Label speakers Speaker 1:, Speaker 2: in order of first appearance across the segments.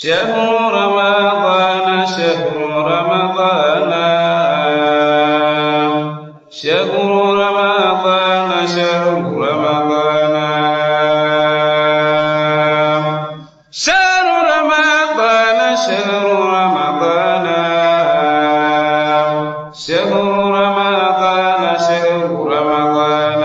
Speaker 1: شهر رمضان شهر رمضان شهر رمضان شهر رمضان شهر رمضان شهر رمضان شهر رمضان شهر رمضان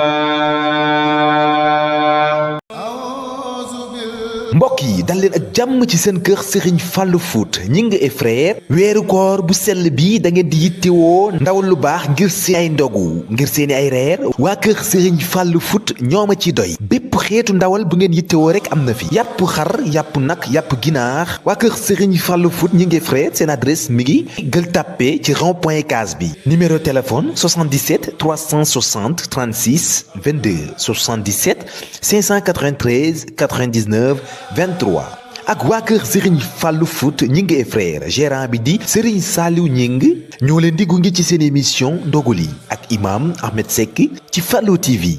Speaker 2: mbokk yi dal leen ak jàmm ci seen kër Serigne Fallou Foot Gningue et frères weeru koor bu sell bi da ngeen di yittewoo ndawal lu baax ngir seen ay ndogu ngir seeni ay reer waa kër Serigne Fallou Foot ñooma ci doy bépp xeetu ndawal bu ngeen yittewoo rek am na fi yàpp xar yàpp nag yàpp ginaar waa kër Serigne Fallou Foot Gningue et frères seen adresse mi ngi Gueule Tapée ci rond-point Case bi numéro téléphone 77 360 36 22 77 593 99 23 ak waa kër Serigne Fallou Foot Gningue et frères gérant bi di Serigne Saliou Gningue ñoo leen di gunge ci seen émission Ndoguli ak imam Ahmed Seck ci Fallou TV.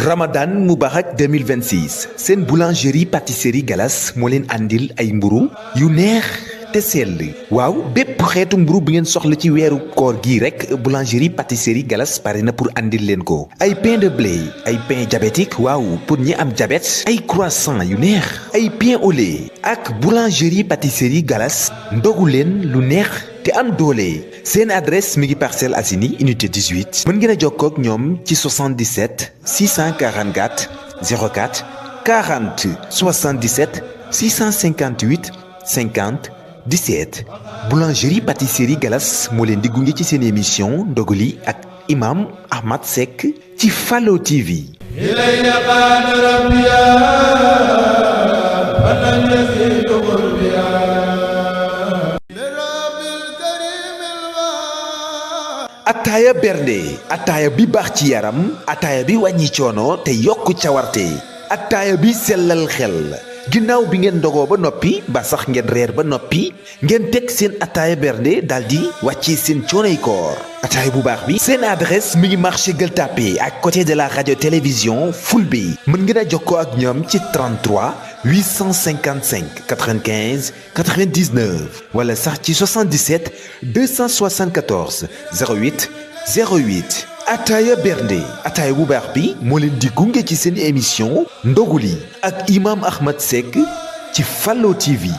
Speaker 2: Ramadan Moubarak 2026 seen boulangerie pâtisserie Galas moo leen andil ay mburu yu neex te sell waaw bépp xeetu mburu bu ngeen soxla ci weeru koor gii rek boulangerie pâtisserie Galas pare na pour andil leen ko ay pain de blé ay pain diabétique waaw pour ñi am diabète ay croissant yu neex ay pain au lait ak boulangerie pâtisserie Galas ndogu leen lu neex te am doole seen adresse mi ngi Parcelles Assainies unité 18 mën ngeen a jokkoo ak ñoom ci 77 644 04 40 77 658 50 17 boulangerie pâtisserie Galas moo leen di gunge ci seen émission Ndoguli ak imam Ahmed Seck ci Fallou TV. ataaya bernde ataaya bi baax ci yaram ataaya bi wàññi coono te yokk cawarte ataaya bi sellal xel ginnaaw bi ngeen ndogoo ba noppi ba sax ngeen reer ba noppi ngeen teg seen ataaya bernde daldi wàccee seen coonoy koor ataaya bu baax bi seen adresse mi ngi marché Gueule Tapée à côté de la radio télévision Fulbe mën ngeen a jokkoo ak ñoom ci 33 855 95 99 wala sax ci 77 274 08 08 ataaya bernde ataaya bu baax bi moo leen di gunge ci seen émission Ndoguli ak imam Ahmed Seck ci Fallou TV.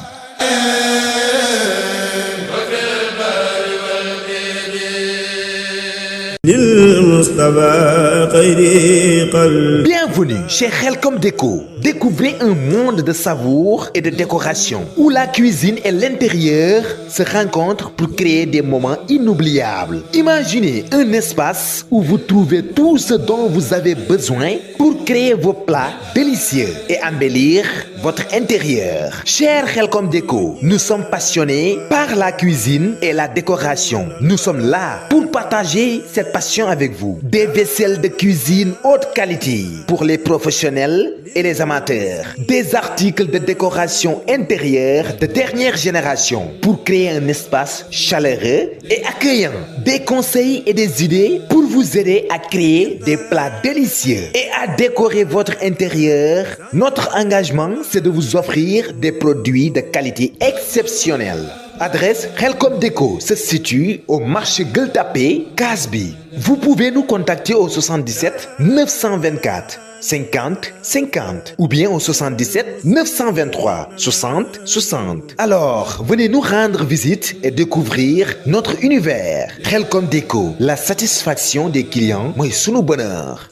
Speaker 2: Bienvenue chez Khelcom Déco. Découvrez un monde de savour et de décoration où la cuisine et l'intérieur se rencontrent pour créer des moments inoubliables. Imaginez un espace où vous trouvez tout ce dont vous avez besoin pour créer vos plats délicieux et embellir votre intérieur. Cher Khelcom Déco, nous sommes passionnés par la cuisine et la décoration. Nous sommes là pour partager cette passion avec vous. Des vaisselles de cuisine haute qualité pour les professionnels et les amateurs. Des articles de décoration intérieure de dernière génération pour créer un espace chaleureux et accueillant. Des conseils et des idées pour vous aider à créer des plats délicieux et à décorer votre intérieur. Notre engagement, c'est de vous offrir des produits de qualité exceptionnelle. Adresse Khelcom Déco se situe au marché Gueule Tapée, Case bi. Vous pouvez nous contacter au 77 924 50 50 ou bien au 77 923 60 60. Alors, venez nous rendre visite et découvrir notre univers. Khelcom Déco, la satisfaction des clients mooy sunu bonheur.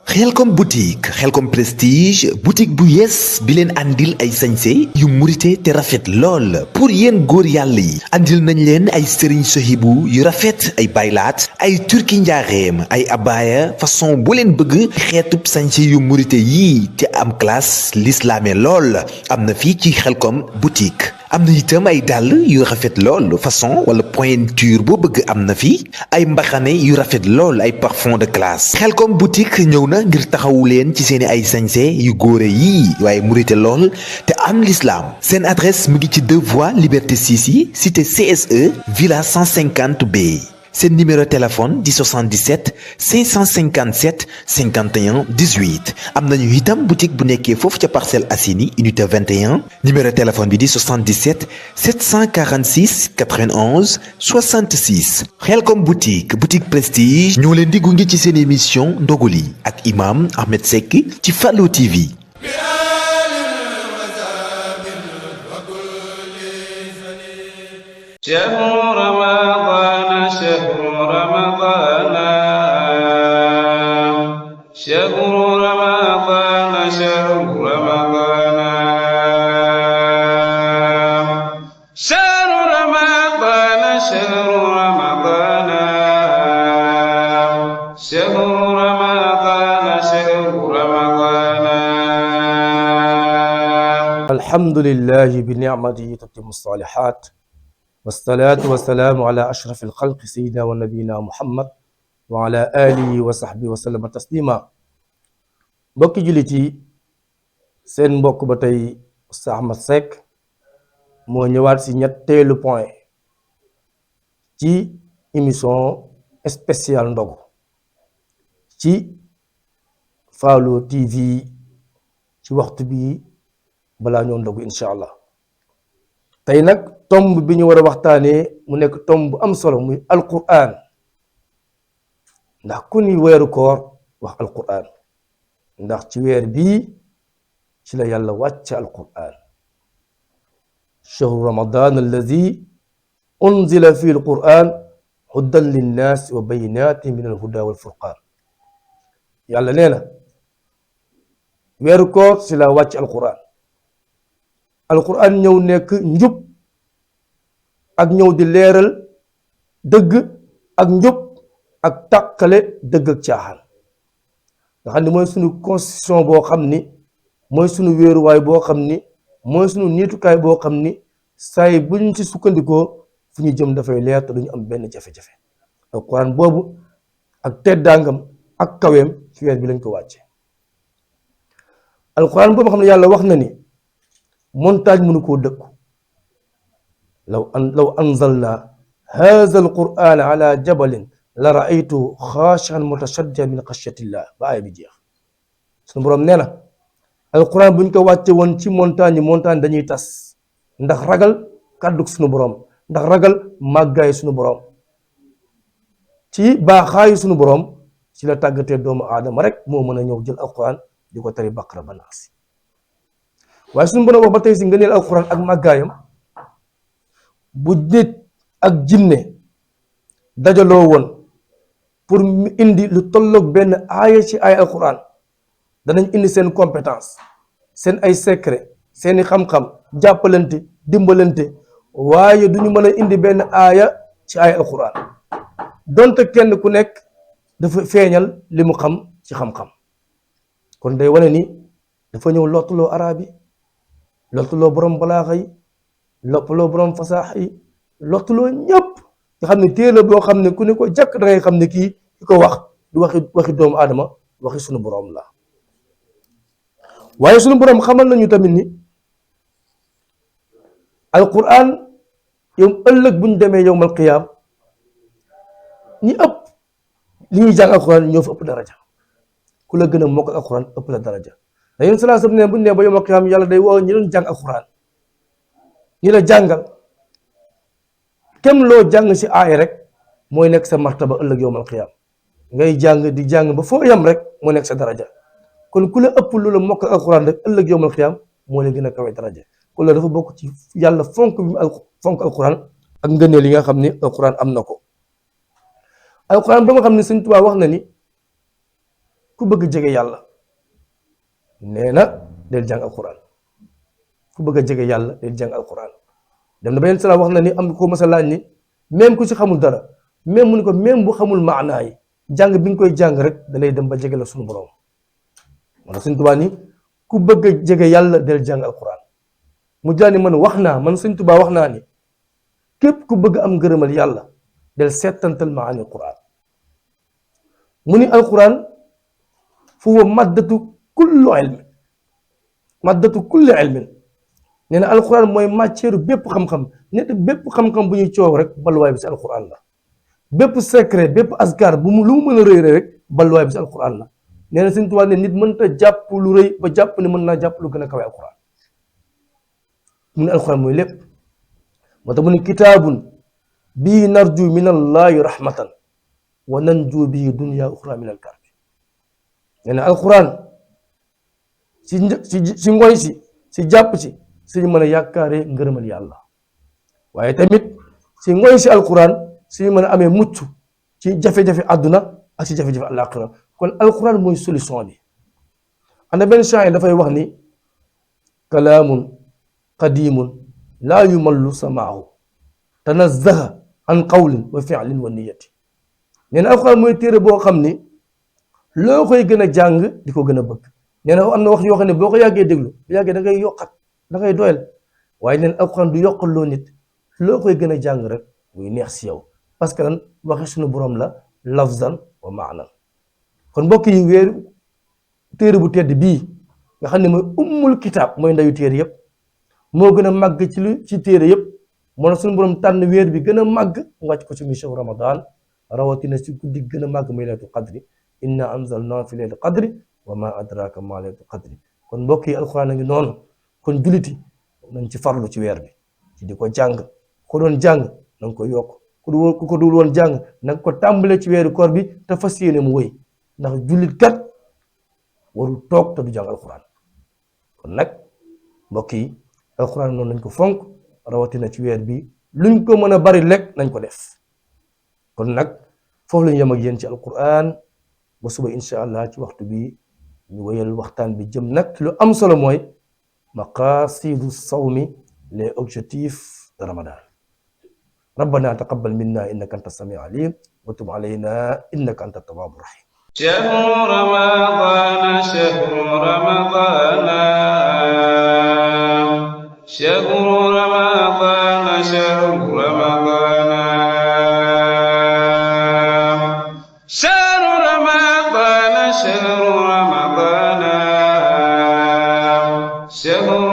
Speaker 2: Khelcom boutique Khelcom prestige boutique bu yees bi leen andil ay sañse yu murite te rafet lool pour yéen góor yàlla yi andil nañ leen ay sëriñ sohibu yu rafet ay baylaat ay turki njaareem ay abaya façon bu leen bëgg xeetub sañse yu murite yii te am classe lislaame lool am na fii ci Khelcom boutique am na itam ay dàll yu rafet lool façon wala pointure boo bëgg am na fi ay mbaxane yu rafet lool ay parfum de classe Khelcom boutique ñëw na ngir taxawu leen ci seeni ay sañse yu góore yii waaye murite lool te am l'islam seen adresse mu ngi ci 2 voies Liberté 6 yi cité CSE villa 150B seen numéro téléphone di 77 557 51 18 am nañu itam boutique bu nekkee foofu ca Parcelles Assainies unité 21 numéro téléphone bi di 77 746 91 66 Khelcom boutique prestige ñoo leen di gunge ci seen émission ndoguli ak imam Ahmed Seck ci Fallou TV.
Speaker 1: شهر رمضان شهر رمضان شهر رمضان شهر رمضان شهر رمضان شهر رمضان شهر رمضان
Speaker 3: الحمد لله بنعمته تتم الصالحات والصلاة والسلام على أشرف الخلق سيدنا ونبينا محمد وعلى آله وصحبه وسلم تسليما mbokki jullit yi seen mbokk ba tey Oustaz Ahmed Seck moo ñëwaat ci ñetteelu point ci émission spéciale ndogu ci Fallou TV ci waxtu bi balaa ñoo ndogu incha allah tey nag tomb bi ñu war a waxtaanee mu nekk tomb bu am solo muy alquran ndax ku ni weeru koor wax alquran ndax ci weer bii ci la yàlla wàcce alquran shahru ramadan alladi unzila fi alquran hudan linnas wa bayinatin min alhuda walfurqan yàlla nee na weeru koor ci la wàcce alquran ñëw nekk njub ak ñëw di leeral dëgg ak njub ak tàqale dëgg ak caaxaan nga xam ne mooy sunu constitution boo xam ni mooy sunu wéeruwaay boo xam ni mooy sunu niitukaay boo xam ni saay buñ ci sukkandikoo fu ñu jëm dafay leer te duñu am benn jafe-jafe alquran boobu ak teddaangam ak kaweem ci weer bi lañ ko wàcce alquran boobu xam ne yàlla wax na ni montagne mënu koo dëkku law anzalna haza alquran ala jabalin la raaytu xaashian mutashaddian min xashyatillah ba aaya bi jeex suñu boroom nee na alquran buñ ko wàcce woon ci montagne dañuy tas ndax ragal kàddug suñu boroom ndax ragal màggaay suñu boroom ci baaxaayu suñu boroom ci la tàggatee doomu aadama rek moo mën a ñëw jël alquran di ko tari baqara ba naas waaye suñu boroom wax ba tey si ngëneel alquran ak màggaayam bu nit ak jinne dajaloo woon pour indi lu tolloog benn aaya ci ay alquran danañ indi seen compétence seen ay secret seeni xam-xam jàppalante dimbalante waaye duñu mën a indi benn aaya ci ay alquran donte kenn ku nekk dafa feeñal li mu xam ci xam-xam kon day wane ni dafa ñëw lottuloo arab yi lottuloo borom balaaxa yi lottuloo borom fasaax yi lottuloo ñëpp nga xam ne téere boo xam ne ku ne ko jàkk da ngay xam ne kii ki ko wax du waxi doomu aadama waxi sunu borom la waaye sunu borom xamal nañu tamit ni alquran yow ëllëg bu ñu demee yowmal qiyaam ñi ëpp li ñuy jàng alquran ñoo fa ëpp daraja ku la gën a mokk alquran ëpp la daraja da yéen salaa sam ne bu ñu nee ba yowmal qiyaam yàlla day woo ñi doon jàng alquran ñi la jàngal kem loo jàng ci aay rek mooy nekk sa martaba ëllëg yowmal qiyaam ngay jàng di jàng ba foo yam rek moo nekk sa daraja kon ku la ëpp lu la mokk alquran rek ëllëg yowmal qiyaam moo la gën a kawe daraja kon la dafa bokk ci yàlla fonk alquran ak ngëneel yi nga xam ni alquran am na ko alquran ba nga xam ne Sëñ Tuubaa wax na ni ku bëgg jege yàlla nee na del jàng alquran ku bëgg a jege yàlla del jàng alquran dem na beneen sala wax na ni am ko masa laaj ni même ku ci xamul dara même mu ni ko même bu xamul maanaa yi jàng bi nga koy jàng rek da lay dem ba jege la suñu borom wala Sëñ Tuubaa ni ku bëgg a jege yàlla del jàng alquran mu jaani man wax naa man Sëñ Tuubaa wax naa ni képp ku bëgg am ngërëmal yàlla del seetantal maani alquran mu ni alquran fu huwa maddatu kullu ilmin maddatu kulli ilmin nee na alquran mooy matière bépp xam-xam nit bépp xam-xam bu ñuy coow rek balluwaay bi si alquran la bépp secret bépp askar bu mu lu mu mën a rëy rek balluwaay bi si alquran la nee na Sëñ Tuubaa ne nit mënta jàpp lu rëy ba jàpp ne mën naa jàpp lu gën a kawe alquran mu ne alquran mooy lépp moo tax mu ne kitaabun bii narju min allahi rahmatan wa nanju bii dunya uxra min alkarbi nee na alquran si ngoy si jàpp si mën a yaakaaree ngërëmal yàlla waaye tamit si ngoy si alquran si mën a amee mucc ci jafe-jafe àdduna ak si jafe-jafe àllaaxira kon alquran mooy solution bi ana benn shaa'ir dafay wax ni kalaamun qadimun laa yumallu samaahu tanazzaha an qawlin wa fi'lin wa niyati nee na alquran mooy téere boo xam ni loo koy gën a jàng di ko gën a bëgg nee na am na wax yoo xam ne boo ko yàggee déglu bu yàggee da ngay yokkat da ngay doyal waaye nee na alquran du yokkal loo nit loo koy gën a jàng rek muy neex si yow parce que lan waxi suñu borom la lafzan wa maanan kon mbokk yi weer téere bu tedd bii nga xam ne mooy ummul kitaab mooy ndayu téere yëpp moo gën a màgg ci téere yëpp moo na suñu borom tànn weer bi gën a màgg mu wàcc ko ci shahru ramadan rawatina si guddi gën a màgg muy laylatul qadri inna anzalnahu fi laylatul qadri wa ma adraka ma laylatul qadri kon mbokk yi alquran a ngi noonu kon juliti nañ ci farlu ci weer bi ci di ko jàng ko doon jàng na nga ko yokk ku ko dul woon jàng na nga ko tàmbale ci weeru koor bi te fas yéene mu wëy ndax jullit kat warul toog te du jàng alquran kon nag mbokk yi alquran noonu nañ ko fonk rawatina ci weer bi luñ ko mën a bari lekk nañ ko def kon nag foofu lañu yem ak yéen ci alquran ba suba incha allah ci waxtu bi ñu wéyal waxtaan bi jëm nag ci lu am solo mooy maqasidu sawmi les objectifs de ramadan ربنا تقبل منا إنك أنت السميع العليم وتب علينا إنك أنت التواب الرحيم
Speaker 1: شهر رمضان شهر رمضان شهر رمضان شهر رمضان شهر رمضان شهر رمضان شهر